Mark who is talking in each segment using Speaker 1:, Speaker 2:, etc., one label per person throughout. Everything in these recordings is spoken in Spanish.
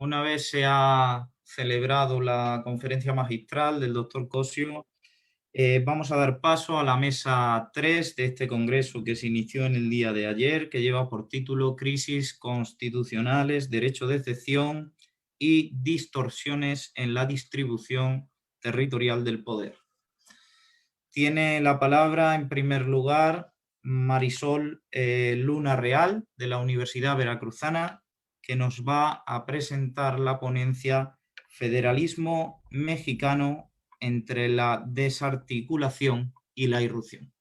Speaker 1: una vez se ha celebrado la conferencia magistral del doctor Cosio, vamos a dar paso a la mesa 3 de este congreso que se inició en el día de ayer, que lleva por título Crisis constitucionales, derecho de excepción y distorsiones en la distribución territorial del poder. Tiene la palabra, en primer lugar, Marisol Luna Real, de la Universidad Veracruzana, que nos va a presentar la ponencia Federalismo mexicano entre la desarticulación y la irrupción.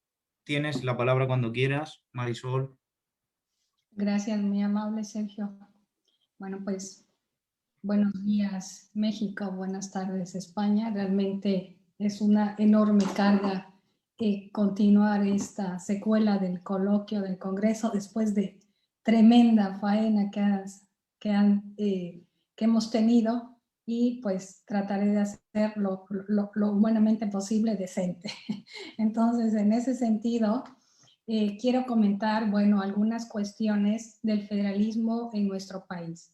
Speaker 1: Tienes la palabra cuando quieras, Marisol.
Speaker 2: Gracias, muy amable, Sergio. Bueno, pues buenos días, México, buenas tardes, España. Realmente es una enorme carga continuar esta secuela del coloquio del Congreso después de tremenda faena que hemos tenido, y pues trataré de hacer lo humanamente posible decente. Entonces, en ese sentido, quiero comentar, bueno, algunas cuestiones del federalismo en nuestro país.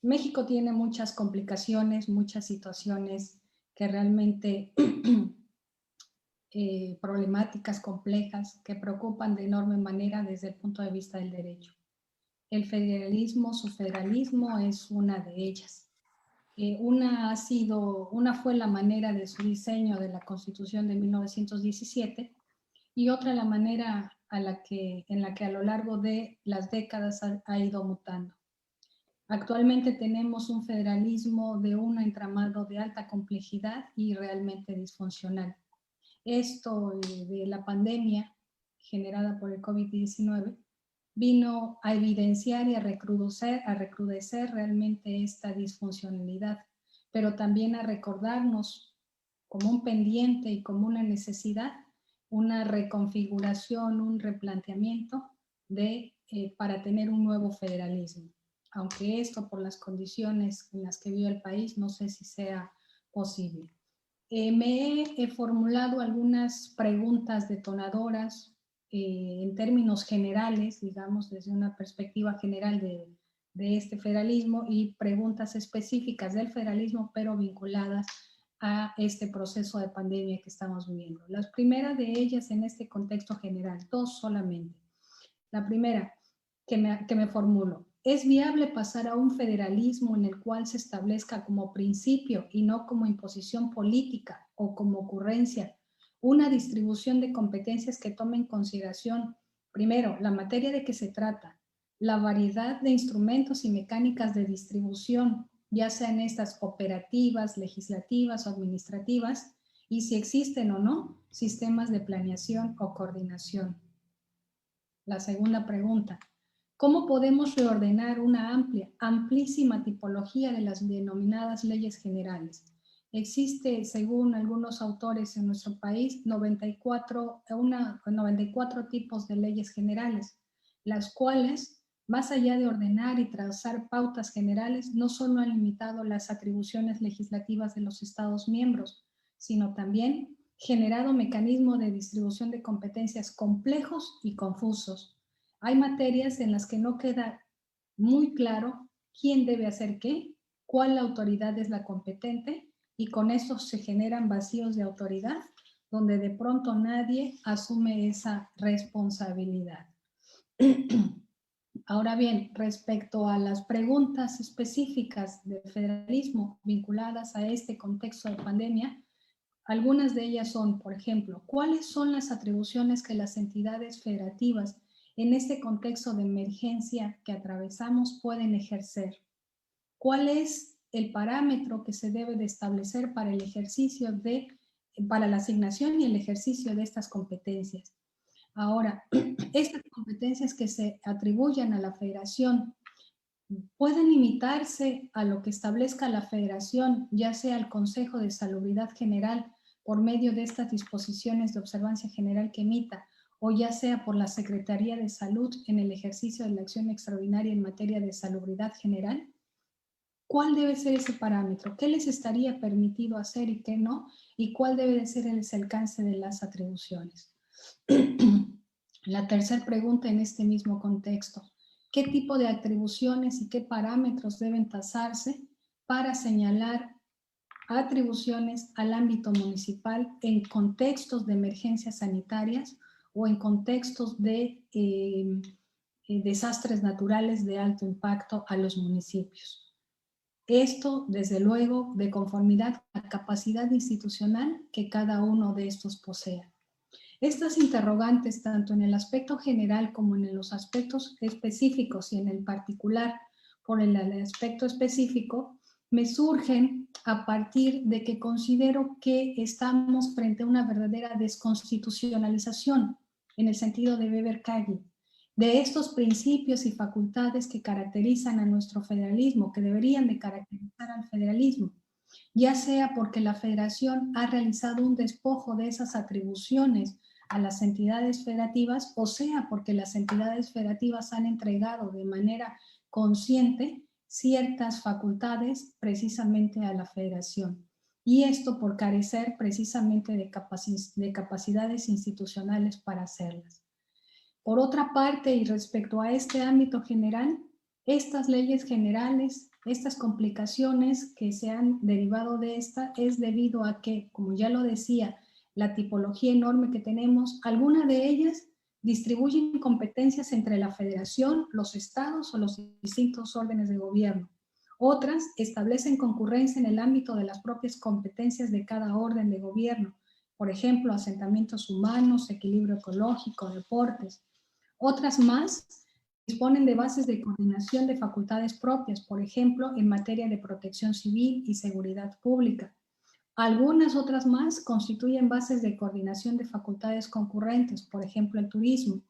Speaker 2: México tiene muchas complicaciones, muchas situaciones que realmente problemáticas complejas que preocupan de enorme manera desde el punto de vista del derecho. El federalismo, su federalismo es una de ellas. Una fue la manera de su diseño de la Constitución de 1917 y otra la manera en la que a lo largo de las décadas ha ido mutando. Actualmente tenemos un federalismo de un entramado de alta complejidad y realmente disfuncional. Esto de la pandemia generada por el COVID-19 vino a evidenciar y a recrudecer realmente esta disfuncionalidad, pero también a recordarnos como un pendiente y como una necesidad, una reconfiguración, un replanteamiento para tener un nuevo federalismo. Aunque esto, por las condiciones en las que vive el país, no sé si sea posible. Me he formulado algunas preguntas detonadoras en términos generales, digamos, desde una perspectiva general de este federalismo, y preguntas específicas del federalismo, pero vinculadas a este proceso de pandemia que estamos viviendo. Las primeras de ellas en este contexto general, dos solamente. La primera que me formulo: ¿es viable pasar a un federalismo en el cual se establezca como principio y no como imposición política o como ocurrencia una distribución de competencias que tome en consideración, primero, la materia de que se trata, la variedad de instrumentos y mecánicas de distribución, ya sean estas operativas, legislativas o administrativas, y si existen o no sistemas de planeación o coordinación? La segunda pregunta: ¿cómo podemos reordenar una amplísima tipología de las denominadas leyes generales? Existe, según algunos autores en nuestro país, 94 tipos de leyes generales, las cuales, más allá de ordenar y trazar pautas generales, no solo han limitado las atribuciones legislativas de los Estados miembros, sino también generado mecanismos de distribución de competencias complejos y confusos. Hay materias en las que no queda muy claro quién debe hacer qué, cuál autoridad es la competente, y con esto se generan vacíos de autoridad donde de pronto nadie asume esa responsabilidad. Ahora bien, respecto a las preguntas específicas del federalismo vinculadas a este contexto de pandemia, algunas de ellas son, por ejemplo, ¿cuáles son las atribuciones que las entidades federativas en este contexto de emergencia que atravesamos pueden ejercer? ¿Cuál es el parámetro que se debe de establecer para la asignación y el ejercicio de estas competencias? Ahora, estas competencias que se atribuyan a la federación pueden limitarse a lo que establezca la federación, ya sea el Consejo de Salubridad General por medio de estas disposiciones de observancia general que emita, o ya sea por la Secretaría de Salud en el ejercicio de la acción extraordinaria en materia de salubridad general. ¿Cuál debe ser ese parámetro? ¿Qué les estaría permitido hacer y qué no? ¿Y cuál debe de ser el alcance de las atribuciones? La tercera pregunta en este mismo contexto: qué tipo de atribuciones y qué parámetros deben tasarse para señalar atribuciones al ámbito municipal en contextos de emergencias sanitarias o en contextos de desastres naturales de alto impacto a los municipios. Esto, desde luego, de conformidad a la capacidad institucional que cada uno de estos posea. Estas interrogantes, tanto en el aspecto general como en los aspectos específicos y en el particular por el aspecto específico, me surgen a partir de que considero que estamos frente a una verdadera desconstitucionalización, en el sentido de Weber Cagli, de estos principios y facultades que caracterizan a nuestro federalismo, que deberían de caracterizar al federalismo, ya sea porque la federación ha realizado un despojo de esas atribuciones a las entidades federativas, o sea porque las entidades federativas han entregado de manera consciente ciertas facultades precisamente a la federación. Y esto por carecer precisamente de capacidades institucionales para hacerlas. Por otra parte, y respecto a este ámbito general, estas leyes generales, estas complicaciones que se han derivado de esta, es debido a que, como ya lo decía, la tipología enorme que tenemos, algunas de ellas distribuyen competencias entre la federación, los estados o los distintos órdenes de gobierno. Otras establecen concurrencia en el ámbito de las propias competencias de cada orden de gobierno, por ejemplo, asentamientos humanos, equilibrio ecológico, deportes. Otras más disponen de bases de coordinación de facultades propias, por ejemplo, en materia de protección civil y seguridad pública. Algunas otras más constituyen bases de coordinación de facultades concurrentes, por ejemplo, el turismo.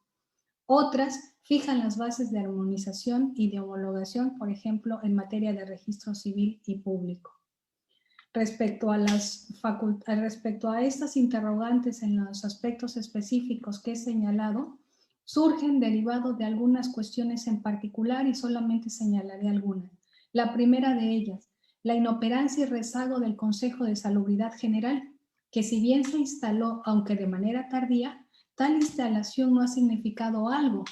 Speaker 2: Otras fijan las bases de armonización y de homologación, por ejemplo, en materia de registro civil y público. Respecto a estas interrogantes en los aspectos específicos que he señalado, surgen derivados de algunas cuestiones en particular y solamente señalaré algunas. La primera de ellas, la inoperancia y rezago del Consejo de Salubridad General, que si bien se instaló, aunque de manera tardía, tal instalación no ha significado algo,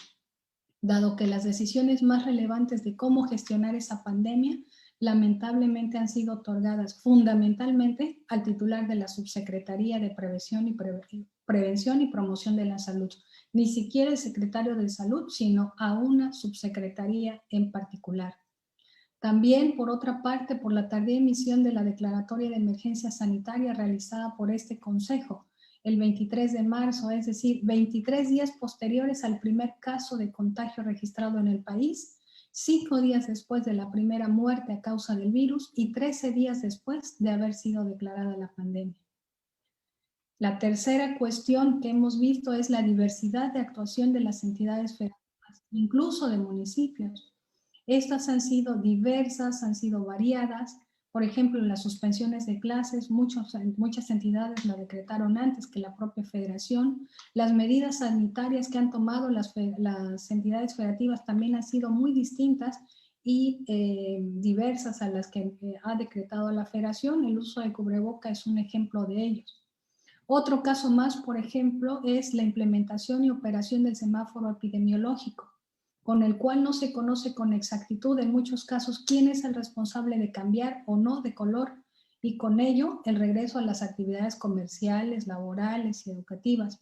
Speaker 2: dado que las decisiones más relevantes de cómo gestionar esa pandemia lamentablemente han sido otorgadas fundamentalmente al titular de la Subsecretaría de Prevención y Promoción de la Salud. Ni siquiera el secretario de Salud, sino a una subsecretaría en particular. También, por otra parte, por la tardía emisión de la declaratoria de emergencia sanitaria realizada por este Consejo, el 23 de marzo, es decir, 23 días posteriores al primer caso de contagio registrado en el país, 5 días después de la primera muerte a causa del virus y 13 días después de haber sido declarada la pandemia. La tercera cuestión que hemos visto es la diversidad de actuación de las entidades federativas, incluso de municipios. Estas han sido diversas, han sido variadas. Por ejemplo, las suspensiones de clases, muchas entidades lo decretaron antes que la propia federación. Las medidas sanitarias que han tomado las entidades federativas también han sido muy distintas y diversas a las que ha decretado la federación. El uso de cubreboca es un ejemplo de ellos. Otro caso más, por ejemplo, es la implementación y operación del semáforo epidemiológico, con el cual no se conoce con exactitud en muchos casos quién es el responsable de cambiar o no de color, y con ello el regreso a las actividades comerciales, laborales y educativas.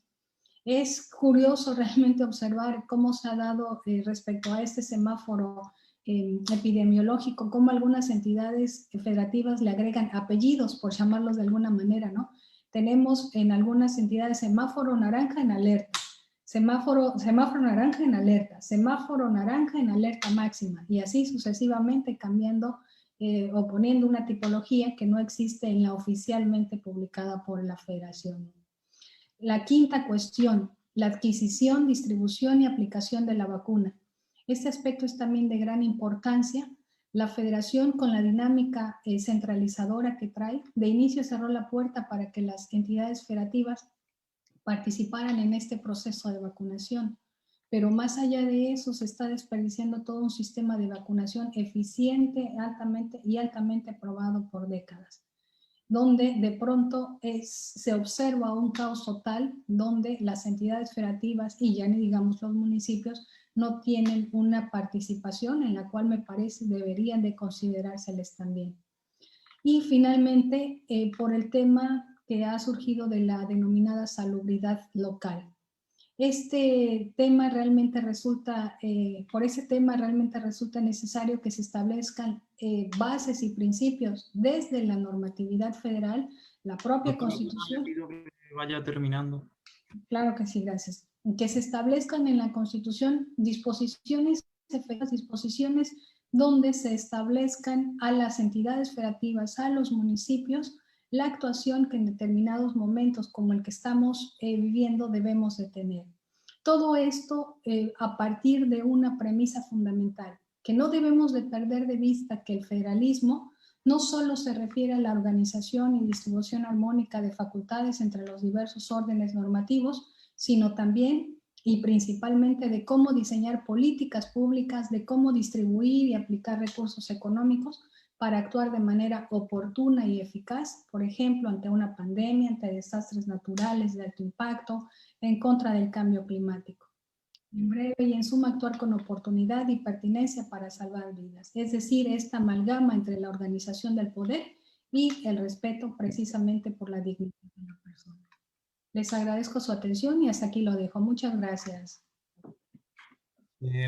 Speaker 2: Es curioso realmente observar cómo se ha dado respecto a este semáforo epidemiológico, cómo algunas entidades federativas le agregan apellidos, por llamarlos de alguna manera, ¿no? Tenemos en algunas entidades semáforo naranja en alerta, semáforo naranja en alerta, semáforo naranja en alerta máxima, y así sucesivamente cambiando o poniendo una tipología que no existe en la oficialmente publicada por la federación. La quinta cuestión, la adquisición, distribución y aplicación de la vacuna. Este aspecto es también de gran importancia. La federación, con la dinámica centralizadora que trae, de inicio cerró la puerta para que las entidades federativas participaran en este proceso de vacunación. Pero más allá de eso, se está desperdiciando todo un sistema de vacunación eficiente, altamente probado por décadas, donde de pronto se observa un caos total, donde las entidades federativas y ya ni digamos los municipios no tienen una participación en la cual me parece deberían de considerárseles también. Y finalmente, por el tema que ha surgido de la denominada salubridad local. Este tema realmente resulta, por ese tema realmente resulta necesario que se establezcan bases y principios desde la normatividad federal, la propia
Speaker 1: Doctora,
Speaker 2: Constitución.
Speaker 1: le pido que vaya terminando.
Speaker 2: Claro que sí, gracias. Que se establezcan en la Constitución disposiciones donde se establezcan a las entidades federativas, a los municipios, la actuación que en determinados momentos como el que estamos viviendo debemos de tener. Todo esto a partir de una premisa fundamental, que no debemos de perder de vista que el federalismo no solo se refiere a la organización y distribución armónica de facultades entre los diversos órdenes normativos, sino también y principalmente de cómo diseñar políticas públicas, de cómo distribuir y aplicar recursos económicos para actuar de manera oportuna y eficaz, por ejemplo, ante una pandemia, ante desastres naturales de alto impacto, en contra del cambio climático. En breve y en suma, actuar con oportunidad y pertinencia para salvar vidas. Es decir, esta amalgama entre la organización del poder y el respeto precisamente por la dignidad de la persona. Les agradezco su atención y hasta aquí lo dejo. Muchas gracias.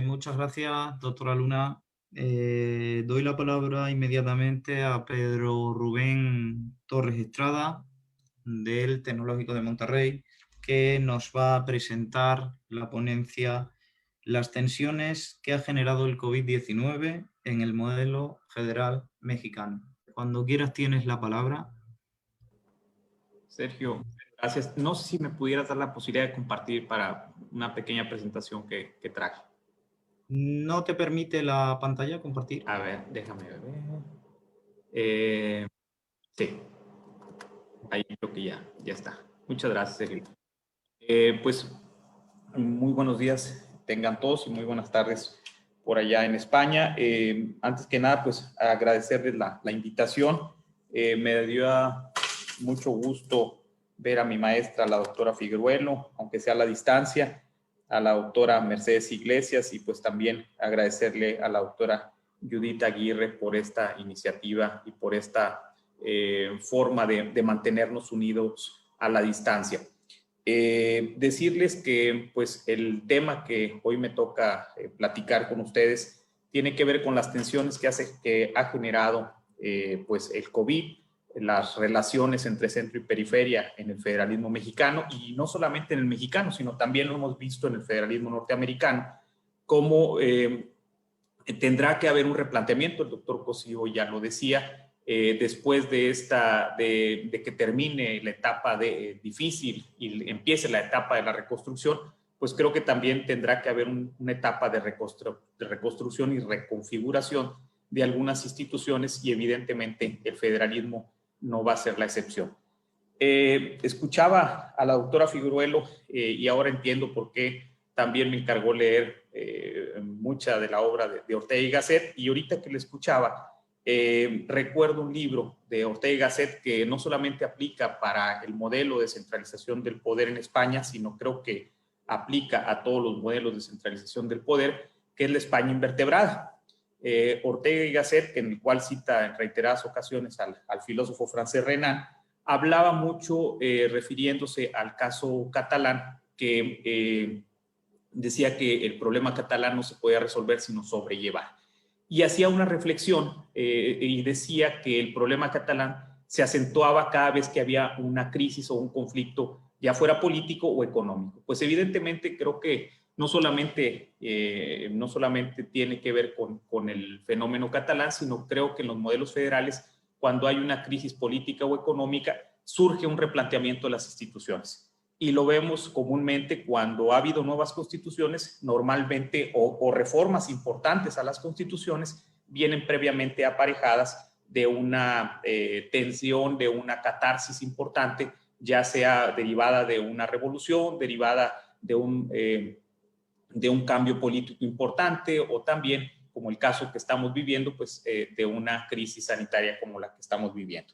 Speaker 1: Muchas gracias, doctora Luna. Doy la palabra inmediatamente a Pedro Rubén Torres Estrada, del Tecnológico de Monterrey, que nos va a presentar la ponencia Las tensiones que ha generado el COVID-19 en el modelo federal mexicano. Cuando quieras tienes la palabra.
Speaker 3: Sergio, gracias. No sé si me pudieras dar la posibilidad de compartir para una pequeña presentación que traje.
Speaker 1: ¿No te permite la pantalla compartir?
Speaker 3: A ver, déjame ver. Sí, ahí creo que ya está. Muchas gracias, Sergio. Pues muy buenos días tengan todos y muy buenas tardes por allá en España. Antes que nada, pues agradecerles la invitación. Me dio mucho gusto ver a mi maestra, la doctora Figueruelo, aunque sea a la distancia, a la doctora Mercedes Iglesias y pues también agradecerle a la doctora Judith Aguirre por esta iniciativa y por esta forma de mantenernos unidos a la distancia. Decirles que pues el tema que hoy me toca platicar con ustedes tiene que ver con las tensiones que ha generado pues el COVID, las relaciones entre centro y periferia en el federalismo mexicano, y no solamente en el mexicano, sino también lo hemos visto en el federalismo norteamericano, cómo tendrá que haber un replanteamiento. El doctor Cosío ya lo decía, después de que termine la etapa difícil y empiece la etapa de la reconstrucción, pues creo que también tendrá que haber una etapa de reconstrucción y reconfiguración de algunas instituciones, y evidentemente el federalismo no va a ser la excepción. Escuchaba a la doctora Figueruelo y ahora entiendo por qué también me encargó leer mucha de la obra de Ortega y Gasset, y ahorita que le escuchaba, recuerdo un libro de Ortega y Gasset que no solamente aplica para el modelo de centralización del poder en España, sino creo que aplica a todos los modelos de centralización del poder, que es la España invertebrada. Ortega y Gasset, en el cual cita en reiteradas ocasiones al filósofo francés Renan, hablaba mucho refiriéndose al caso catalán, que decía que el problema catalán no se podía resolver sino sobrellevar. Y hacía una reflexión y decía que el problema catalán se acentuaba cada vez que había una crisis o un conflicto, ya fuera político o económico. Pues evidentemente creo que no solamente tiene que ver con el fenómeno catalán, sino creo que en los modelos federales, cuando hay una crisis política o económica, surge un replanteamiento de las instituciones. Y lo vemos comúnmente cuando ha habido nuevas constituciones, normalmente, o reformas importantes a las constituciones, vienen previamente aparejadas de una tensión, de una catarsis importante, ya sea derivada de una revolución, derivada de un cambio político importante, o también, como el caso que estamos viviendo, pues de una crisis sanitaria como la que estamos viviendo.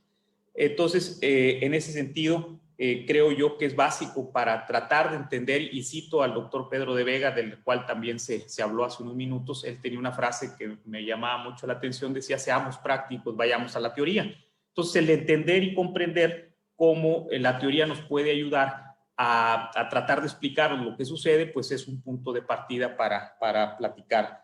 Speaker 3: Entonces, en ese sentido, creo yo que es básico para tratar de entender, y cito al doctor Pedro de Vega, del cual también se habló hace unos minutos. Él tenía una frase que me llamaba mucho la atención, decía: seamos prácticos, vayamos a la teoría. Entonces, el entender y comprender cómo la teoría nos puede ayudar a tratar de explicar lo que sucede, pues es un punto de partida para platicar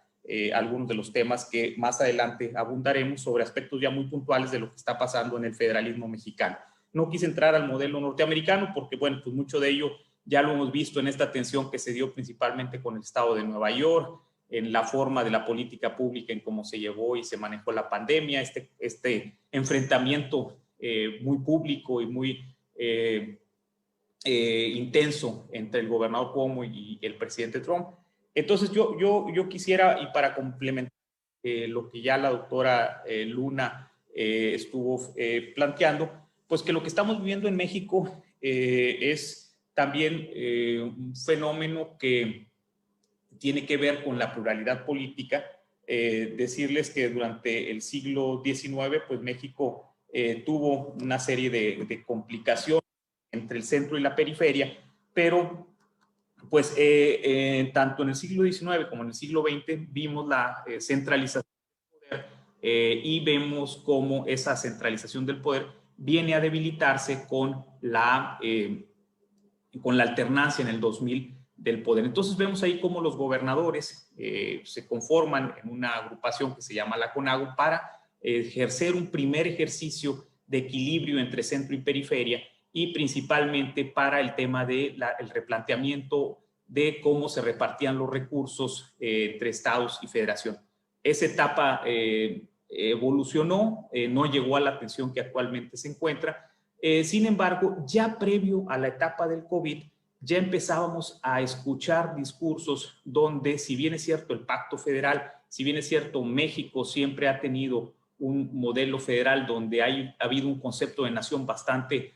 Speaker 3: algunos de los temas que más adelante abundaremos sobre aspectos ya muy puntuales de lo que está pasando en el federalismo mexicano. No quise entrar al modelo norteamericano porque, bueno, pues mucho de ello ya lo hemos visto en esta tensión que se dio principalmente con el estado de Nueva York, en la forma de la política pública, en cómo se llevó y se manejó la pandemia, este enfrentamiento muy público y muy intenso entre el gobernador Cuomo y el presidente Trump. Entonces yo quisiera, y para complementar lo que ya la doctora Luna estuvo planteando, pues que lo que estamos viviendo en México es también un fenómeno que tiene que ver con la pluralidad política. Decirles que durante el siglo XIX, pues México tuvo una serie de complicaciones entre el centro y la periferia, pero pues tanto en el siglo XIX como en el siglo XX vimos la centralización del poder y vemos cómo esa centralización del poder viene a debilitarse con la alternancia en el 2000 del poder. Entonces vemos ahí cómo los gobernadores se conforman en una agrupación que se llama la CONAGO para ejercer un primer ejercicio de equilibrio entre centro y periferia, y principalmente para el tema del replanteamiento de cómo se repartían los recursos entre estados y federación. Esa etapa evolucionó, no llegó a la tensión que actualmente se encuentra. Sin embargo, ya previo a la etapa del COVID, ya empezábamos a escuchar discursos donde, si bien es cierto el pacto federal, si bien es cierto México siempre ha tenido un modelo federal donde ha habido un concepto de nación bastante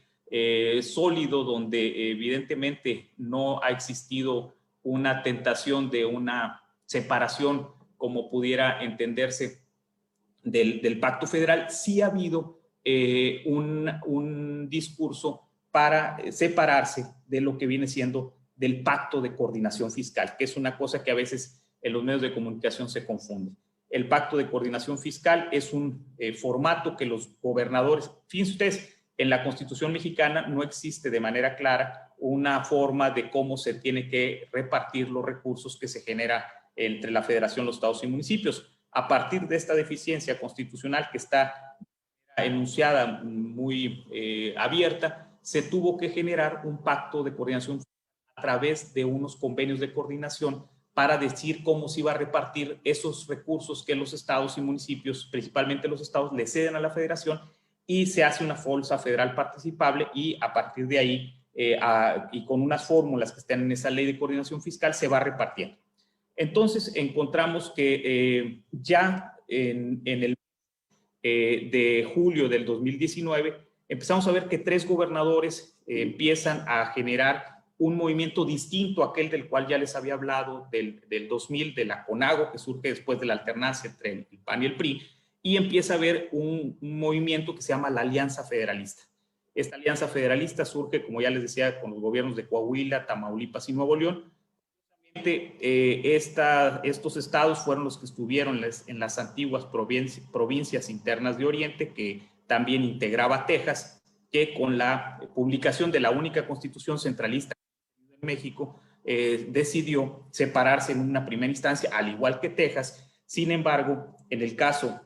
Speaker 3: sólido, donde evidentemente no ha existido una tentación de una separación como pudiera entenderse del pacto federal, sí ha habido un discurso para separarse de lo que viene siendo del pacto de coordinación fiscal, que es una cosa que a veces en los medios de comunicación se confunde. El pacto de coordinación fiscal es un formato que los gobernadores, fíjense ustedes, en la Constitución mexicana no existe de manera clara una forma de cómo se tiene que repartir los recursos que se genera entre la federación, los estados y municipios. A partir de esta deficiencia constitucional que está enunciada muy abierta, se tuvo que generar un pacto de coordinación a través de unos convenios de coordinación para decir cómo se iba a repartir esos recursos que los estados y municipios, principalmente los estados, le ceden a la federación, y se hace una bolsa federal participable, y a partir de ahí, y con unas fórmulas que están en esa ley de coordinación fiscal, se va repartiendo. Entonces encontramos que ya en el de julio del 2019 empezamos a ver que 3 gobernadores empiezan a generar un movimiento distinto a aquel del cual ya les había hablado del 2000, de la CONAGO, que surge después de la alternancia entre el PAN y el PRI, y empieza a haber un movimiento que se llama la Alianza Federalista. Esta Alianza Federalista surge, como ya les decía, con los gobiernos de Coahuila, Tamaulipas y Nuevo León. Estos estados fueron los que estuvieron en las antiguas provincias internas de Oriente, que también integraba Texas, que con la publicación de la única constitución centralista en México decidió separarse en una primera instancia, al igual que Texas. Sin embargo, en el caso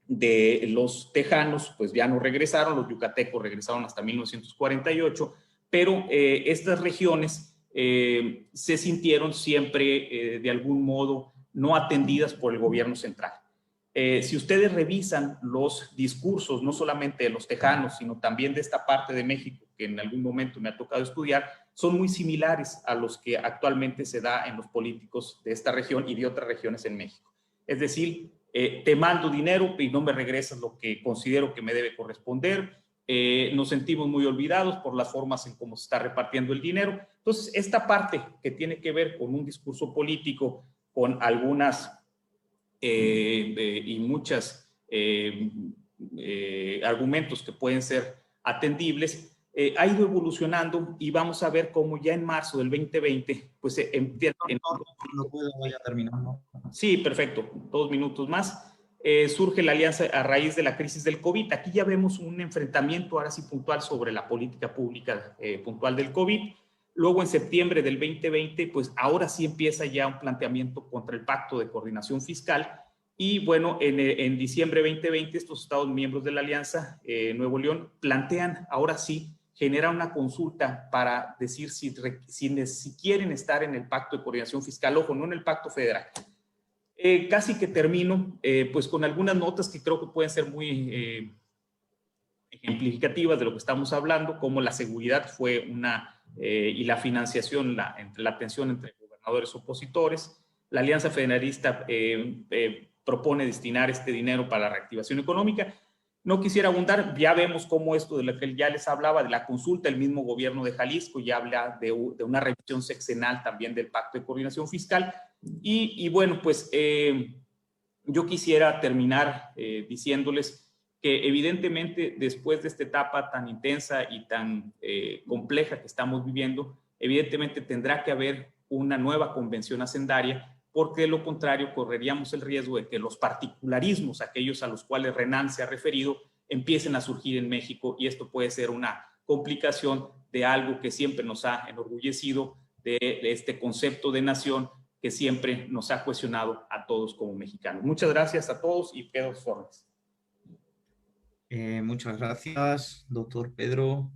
Speaker 3: de los tejanos, pues ya no regresaron, los yucatecos regresaron hasta 1948, pero estas regiones se sintieron siempre de algún modo no atendidas por el gobierno central. Si ustedes revisan los discursos, no solamente de los tejanos, sino también de esta parte de México, que en algún momento me ha tocado estudiar, son muy similares a los que actualmente se da en los políticos de esta región y de otras regiones en México. Es decir, te mando dinero y no me regresas lo que considero que me debe corresponder. Nos sentimos muy olvidados por las formas en cómo se está repartiendo el dinero. Entonces, esta parte que tiene que ver con un discurso político, con algunas y muchas argumentos que pueden ser atendibles, ha ido evolucionando y vamos a ver cómo ya en marzo del 2020, pues empieza...
Speaker 1: No puedo, vaya terminando.
Speaker 3: Sí, perfecto, 2 minutos más. Surge la alianza a raíz de la crisis del COVID. Aquí ya vemos un enfrentamiento, ahora sí puntual, sobre la política pública puntual del COVID. Luego, en septiembre del 2020, pues ahora sí empieza ya un planteamiento contra el Pacto de Coordinación Fiscal. Y bueno, en diciembre de 2020, estos estados miembros de la alianza, Nuevo León, plantean ahora sí generar una consulta para decir si quieren estar en el Pacto de Coordinación Fiscal, ojo, no en el Pacto Federal. Casi que termino pues con algunas notas que creo que pueden ser muy ejemplificativas de lo que estamos hablando, como la seguridad fue y la financiación, la tensión entre gobernadores opositores. La Alianza Federalista propone destinar este dinero para la reactivación económica. No quisiera abundar, ya vemos cómo esto de lo que ya les hablaba, de la consulta, el mismo gobierno de Jalisco ya habla de una revisión sexenal también del Pacto de Coordinación Fiscal. Y bueno, pues yo quisiera terminar diciéndoles que evidentemente después de esta etapa tan intensa y tan compleja que estamos viviendo, evidentemente tendrá que haber una nueva convención hacendaria, porque de lo contrario correríamos el riesgo de que los particularismos, aquellos a los cuales Renan se ha referido, empiecen a surgir en México, y esto puede ser una complicación de algo que siempre nos ha enorgullecido, de este concepto de nación que siempre nos ha cuestionado a todos como mexicanos. Muchas gracias a todos y quedo a sus órdenes.
Speaker 1: Muchas gracias, doctor Pedro.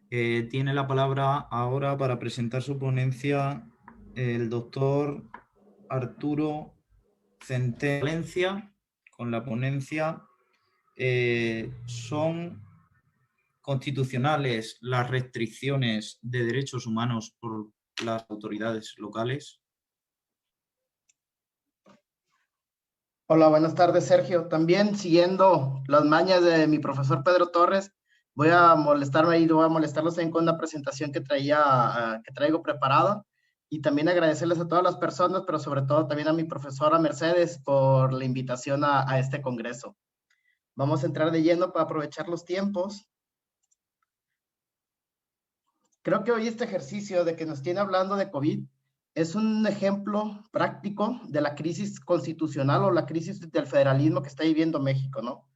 Speaker 1: Tiene la palabra ahora para presentar su ponencia el doctor Arturo Centeno Valencia, con la ponencia ¿son constitucionales las restricciones de derechos humanos por las autoridades locales?
Speaker 4: Hola, buenas tardes, Sergio. También siguiendo las mañas de mi profesor Pedro Torres, voy a molestarlos con una presentación que traigo preparada, y también agradecerles a todas las personas, pero sobre todo también a mi profesora Mercedes por la invitación a este congreso. Vamos a entrar de lleno para aprovechar los tiempos. Creo que hoy este ejercicio de que nos tiene hablando de COVID es un ejemplo práctico de la crisis constitucional o la crisis del federalismo que está viviendo México, ¿no?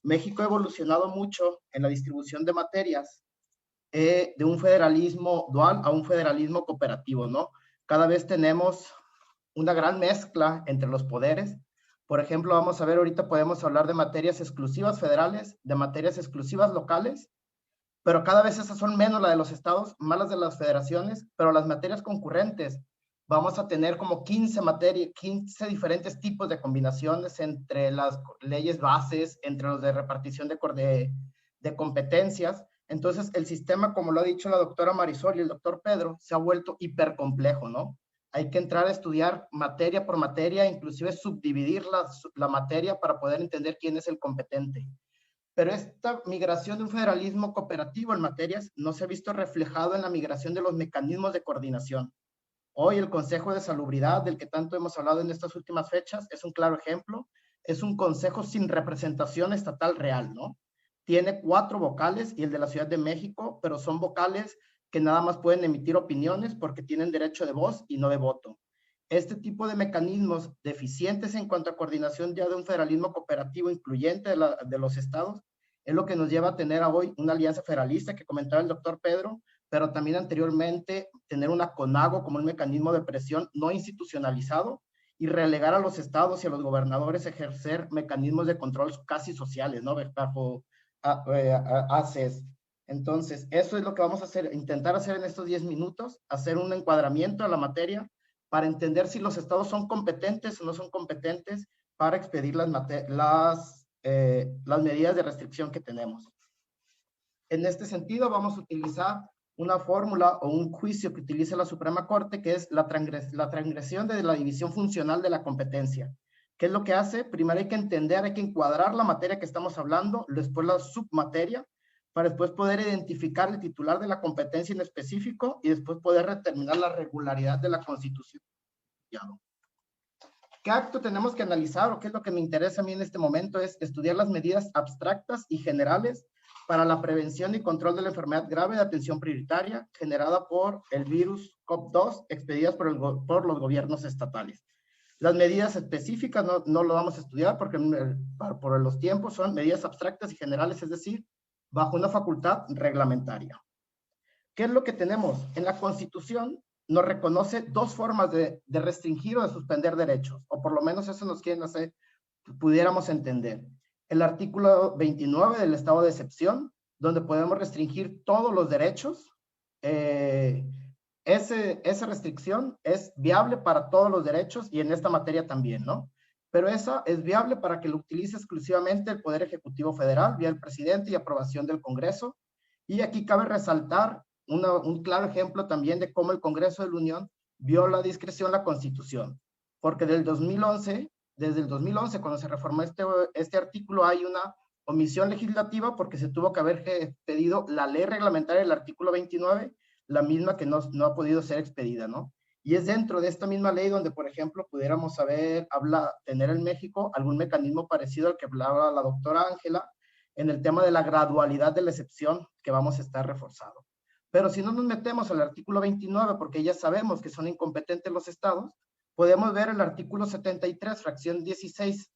Speaker 4: México ha evolucionado mucho en la distribución de materias de un federalismo dual a un federalismo cooperativo, ¿no? Cada vez tenemos una gran mezcla entre los poderes. Por ejemplo, vamos a ver, ahorita podemos hablar de materias exclusivas federales, de materias exclusivas locales, pero cada vez esas son menos las de los estados, más las de las federaciones, pero las materias concurrentes, vamos a tener como 15 diferentes tipos de combinaciones entre las leyes bases, entre los de repartición de competencias. Entonces, el sistema, como lo ha dicho la doctora Marisol y el doctor Pedro, se ha vuelto hipercomplejo, ¿no? Hay que entrar a estudiar materia por materia, inclusive subdividir la materia para poder entender quién es el competente. Pero esta migración de un federalismo cooperativo en materias no se ha visto reflejado en la migración de los mecanismos de coordinación. Hoy el Consejo de Salubridad, del que tanto hemos hablado en estas últimas fechas, es un claro ejemplo. Es un consejo sin representación estatal real, ¿no? Tiene 4 vocales y el de la Ciudad de México, pero son vocales que nada más pueden emitir opiniones porque tienen derecho de voz y no de voto. Este tipo de mecanismos deficientes en cuanto a coordinación ya de un federalismo cooperativo incluyente de los estados es lo que nos lleva a tener hoy una alianza federalista que comentaba el doctor Pedro, pero también anteriormente tener una CONAGO como un mecanismo de presión no institucionalizado y relegar a los estados y a los gobernadores a ejercer mecanismos de control casi sociales, ¿no? Bajo ACES. Entonces, eso es lo que vamos a hacer, intentar hacer en estos 10 minutos, hacer un encuadramiento a la materia para entender si los estados son competentes o no son competentes para expedir las medidas de restricción que tenemos. En este sentido, vamos a utilizar una fórmula o un juicio que utiliza la Suprema Corte, que es la transgresión de la división funcional de la competencia. ¿Qué es lo que hace? Primero hay que entender, hay que encuadrar la materia que estamos hablando, después la submateria, para después poder identificar el titular de la competencia en específico y después poder determinar la regularidad de la Constitución. ¿Qué acto tenemos que analizar o qué es lo que me interesa a mí en este momento? Es estudiar las medidas abstractas y generales para la prevención y control de la enfermedad grave de atención prioritaria generada por el virus COP2 expedidas por los gobiernos estatales. Las medidas específicas no lo vamos a estudiar porque por los tiempos son medidas abstractas y generales, es decir, bajo una facultad reglamentaria. ¿Qué es lo que tenemos? En la Constitución nos reconoce dos formas de restringir o de suspender derechos, o por lo menos eso nos quieren hacer, pudiéramos entender. El artículo 29 del estado de excepción, donde podemos restringir todos los derechos. Esa restricción es viable para todos los derechos y en esta materia también, ¿no? Pero esa es viable para que lo utilice exclusivamente el Poder Ejecutivo Federal, vía el presidente y aprobación del Congreso. Y aquí cabe resaltar un claro ejemplo también de cómo el Congreso de la Unión viola a discreción la Constitución. Porque desde el 2011, cuando se reformó este artículo, hay una omisión legislativa porque se tuvo que haber pedido la ley reglamentaria del artículo 29, la misma que no ha podido ser expedida, ¿no? Y es dentro de esta misma ley donde, por ejemplo, pudiéramos tener en México algún mecanismo parecido al que hablaba la doctora Ángela en el tema de la gradualidad de la excepción que vamos a estar reforzando. Pero si no nos metemos al artículo 29, porque ya sabemos que son incompetentes los estados, podemos ver el artículo 73, fracción 16,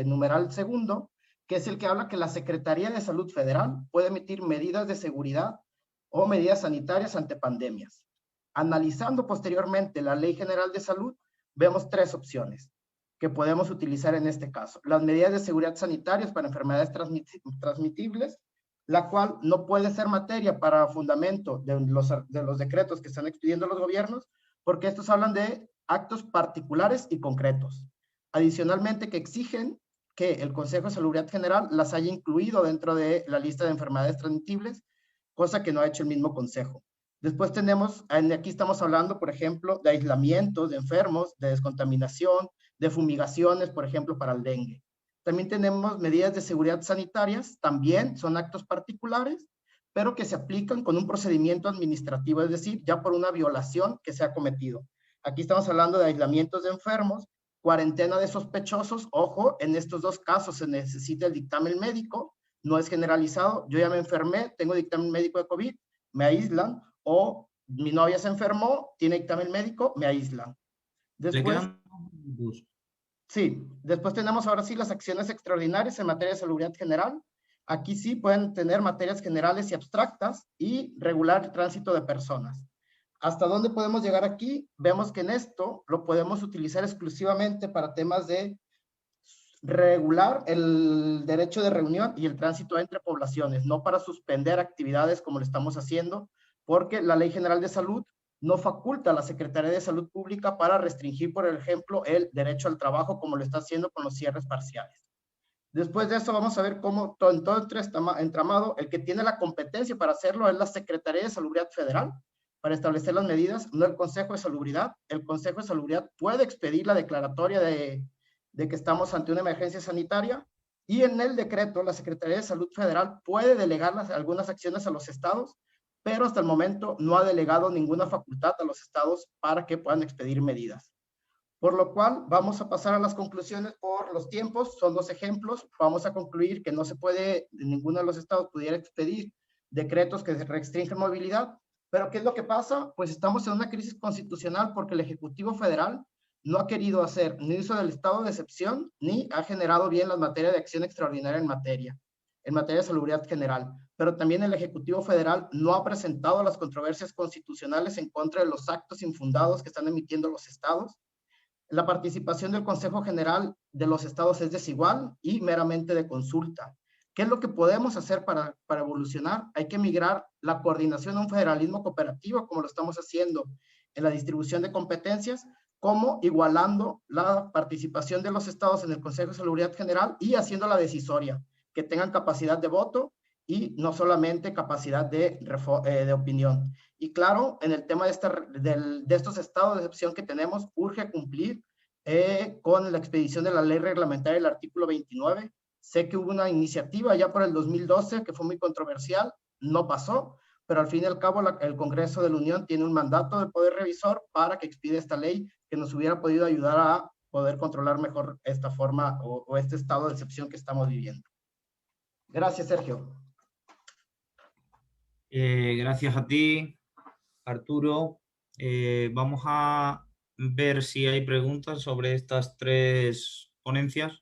Speaker 4: numeral segundo, que es el que habla que la Secretaría de Salud Federal puede emitir medidas de seguridad o medidas sanitarias ante pandemias. Analizando posteriormente la Ley General de Salud, vemos tres opciones que podemos utilizar en este caso. Las medidas de seguridad sanitarias para enfermedades transmitibles, la cual no puede ser materia para fundamento de los decretos que están expidiendo los gobiernos, porque estos hablan de actos particulares y concretos. Adicionalmente, que exigen que el Consejo de Salubridad General las haya incluido dentro de la lista de enfermedades transmitibles, cosa que no ha hecho el mismo Consejo. Después tenemos, aquí estamos hablando, por ejemplo, de aislamientos de enfermos, de descontaminación, de fumigaciones, por ejemplo, para el dengue. También tenemos medidas de seguridad sanitarias, también son actos particulares, pero que se aplican con un procedimiento administrativo, es decir, ya por una violación que se ha cometido. Aquí estamos hablando de aislamientos de enfermos, cuarentena de sospechosos. Ojo, en estos dos casos se necesita el dictamen médico, no es generalizado. Yo ya me enfermé, tengo dictamen médico de COVID, me aíslan, o mi novia se enfermó, tiene dictamen médico, me aíslan. Después, sí, después tenemos ahora sí las acciones extraordinarias en materia de salubridad general. Aquí sí pueden tener materias generales y abstractas y regular el tránsito de personas. ¿Hasta dónde podemos llegar aquí? Vemos que en esto lo podemos utilizar exclusivamente para temas de regular el derecho de reunión y el tránsito entre poblaciones, no para suspender actividades como lo estamos haciendo, porque la Ley General de Salud no faculta a la Secretaría de Salud Pública para restringir, por ejemplo, el derecho al trabajo, como lo está haciendo con los cierres parciales. Después de eso vamos a ver cómo en todo el entramado, el que tiene la competencia para hacerlo es la Secretaría de Salubridad Federal, para establecer las medidas, no el Consejo de Salubridad. El Consejo de Salubridad puede expedir la declaratoria de que estamos ante una emergencia sanitaria, y en el decreto la Secretaría de Salud Federal puede delegar algunas acciones a los estados, pero hasta el momento no ha delegado ninguna facultad a los estados para que puedan expedir medidas. Por lo cual, vamos a pasar a las conclusiones por los tiempos. Son dos ejemplos. Vamos a concluir que no se puede, ninguno de los estados pudiera expedir decretos que restringen movilidad. Pero ¿qué es lo que pasa? Pues estamos en una crisis constitucional porque el Ejecutivo Federal no ha querido hacer ni uso del estado de excepción, ni ha generado bien las materias de acción extraordinaria en materia de salubridad general. Pero también el Ejecutivo Federal no ha presentado las controversias constitucionales en contra de los actos infundados que están emitiendo los estados. La participación del Consejo General de los estados es desigual y meramente de consulta. ¿Qué es lo que podemos hacer para evolucionar? Hay que migrar la coordinación a un federalismo cooperativo, como lo estamos haciendo en la distribución de competencias, como igualando la participación de los estados en el Consejo de Salubridad General y haciéndola decisoria, que tengan capacidad de voto y no solamente capacidad de opinión. Y claro, en el tema de estos estados de excepción que tenemos, urge cumplir con la expedición de la ley reglamentaria del artículo 29. Sé que hubo una iniciativa ya por el 2012 que fue muy controversial, no pasó, pero al fin y al cabo el Congreso de la Unión tiene un mandato del Poder Revisor para que expida esta ley que nos hubiera podido ayudar a poder controlar mejor esta forma o este estado de excepción que estamos viviendo. Gracias, Sergio.
Speaker 1: Gracias a ti, Arturo. Vamos a ver si hay preguntas sobre estas 3 ponencias.